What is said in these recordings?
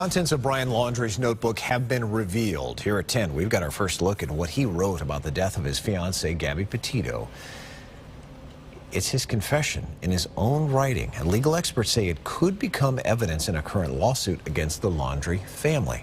Contents of Brian Laundrie's notebook have been revealed. Here at 10, we've got our first look at what he wrote about the death of his fiancée, Gabby Petito. It's his confession in his own writing, and legal experts say it could become evidence in a current lawsuit against the Laundrie family.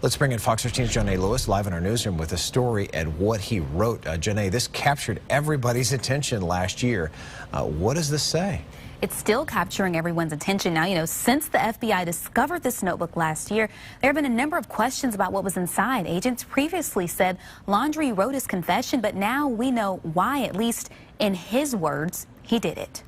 Let's bring in Fox 13's Janae Lewis live in our newsroom with a story and what he wrote. Janae, this captured everybody's attention last year. What does this say? It's still capturing everyone's attention now. Since the FBI discovered this notebook last year, there have been a number of questions about what was inside. Agents previously said Laundrie wrote his confession, but now we know why, at least in his words, he did it.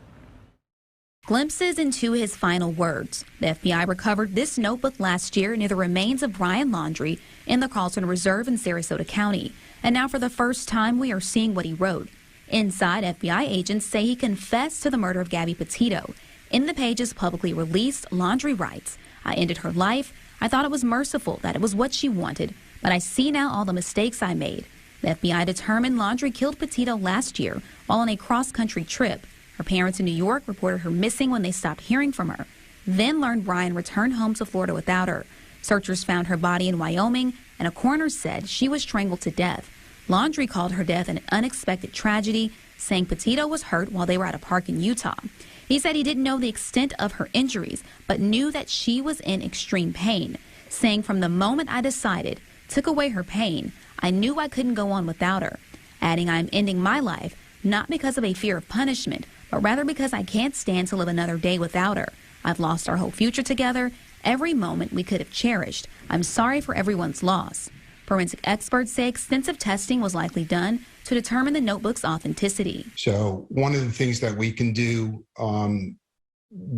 Glimpses into his final words. The FBI recovered this notebook last year near the remains of Brian Laundrie in the Carlton Reserve in Sarasota County. And now for the first time, we are seeing what he wrote. Inside, FBI agents say he confessed to the murder of Gabby Petito. In the pages publicly released, Laundrie writes, "I ended her life. I thought it was merciful, that it was what she wanted, but I see now all the mistakes I made." The FBI determined Laundrie killed Petito last year while on a cross-country trip. Her parents in New York reported her missing when they stopped hearing from her, then learned Brian returned home to Florida without her. Searchers found her body in Wyoming, and a coroner said she was strangled to death. Laundrie called her death an unexpected tragedy, saying Petito was hurt while they were at a park in Utah. He said he didn't know the extent of her injuries, but knew that she was in extreme pain, saying, "From the moment I decided, took away her pain, I knew I couldn't go on without her," adding, "I am ending my life, not because of a fear of punishment, but rather because I can't stand to live another day without her. I've lost our whole future together, every moment we could have cherished. I'm sorry for everyone's loss." Forensic experts say extensive testing was likely done to determine the notebook's authenticity. So one of the things that we can do,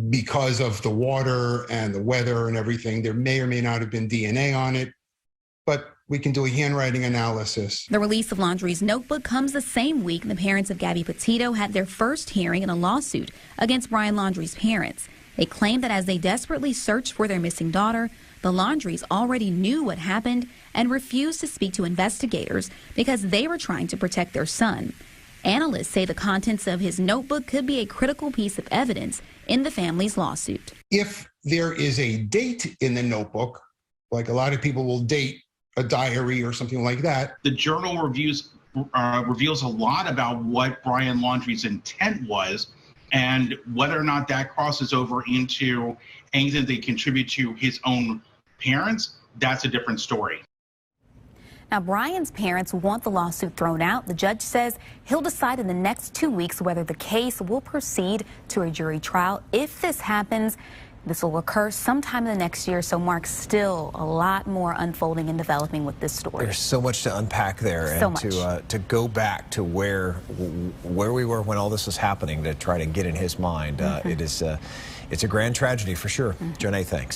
because of the water and the weather and everything, there may or may not have been DNA on it, but we can do a handwriting analysis. The release of Laundrie's notebook comes the same week the parents of Gabby Petito had their first hearing in a lawsuit against Brian Laundrie's parents. They claim that as they desperately searched for their missing daughter, the Laundries already knew what happened and refused to speak to investigators because they were trying to protect their son. Analysts say the contents of his notebook could be a critical piece of evidence in the family's lawsuit. If there is a date in the notebook, like a lot of people will date a diary or something like that. The journal reveals a lot about what Brian Laundrie's intent was, and whether or not that crosses over into anything they contribute to his own parents, that's a different story. Now, Brian's parents want the lawsuit thrown out. The judge says he'll decide in the next 2 weeks whether the case will proceed to a jury trial. If this happens, this will occur sometime in the next year. So, Mark, still a lot more unfolding and developing with this story. There's so much to unpack there, so and much. To go back to where we were when all this was happening, to try to get in his mind. It's a grand tragedy for sure. Janae, thanks.